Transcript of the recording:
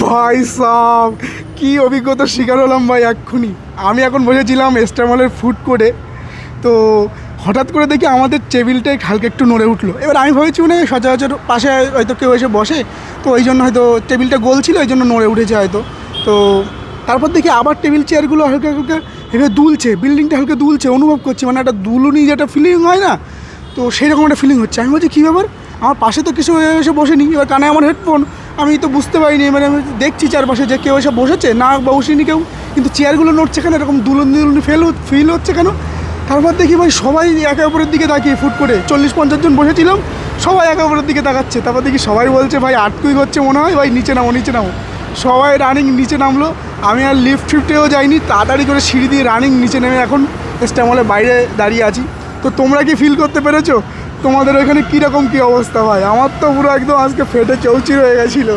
ভাই সাব কি অভিজ্ঞতার শিকার হলাম ভাই এক্ষুনি। আমি এখন বসেছিলাম এস্টামলের ফুড কোর্টে, তো হঠাৎ করে দেখি আমাদের টেবিলটাই হালকা একটু নড়ে উঠলো। এবার আমি ভাবছি মানে সচরাচর পাশে হয়তো কেউ এসে বসে, তো ওই জন্য হয়তো টেবিলটা গোল ছিল, ওই জন্য নড়ে উঠেছে হয়তো। তো তারপর দেখি আবার টেবিল চেয়ারগুলো হালকা হালকা এভাবে দুলছে, বিল্ডিংটা হালকা দুলছে, অনুভব করছি মানে একটা দুলুনি যেটা ফিলিং হয় না, তো সেইরকম একটা ফিলিং হচ্ছে। আমি বলছি কী ব্যাপার, আমার পাশে তো কিছু এসে বসেনি, এবার কানে আমার হেডফোন, আমি তো বুঝতে পারিনি। মানে আমি দেখছি চারপাশে যে কেউ এসে বসেছে না, বসেনি কেউ, কিন্তু চেয়ারগুলো নড়ছে কেন, এরকম দুলুন দুলুনি ফিল হচ্ছে কেন। তারপর দেখি ভাই সবাই একে অপরের দিকে তাকিয়ে, ফুট করে 40-50 জন বসেছিলাম, সবাই একে অপরের দিকে তাকাচ্ছে। তারপর দেখি সবাই বলছে ভাই আটকুই হচ্ছে মনে হয়, ভাই নিচে নামো নিচে নামো। সবাই রানিং নিচে নামলো, আমি আর লিফটেও যাইনি, তাড়াতাড়ি করে সিঁড়ি দিয়ে রানিং নিচে নেমে এখন স্ট্যামলের বাইরে দাঁড়িয়ে আছি। তো তোমরা কি ফিল করতে পেরেছো? তোমাদের ওইখানে কীরকম কী অবস্থা ভাই? আমার তো পুরো একদম আজকে ফেটে চৌচির হয়ে গেছিলো।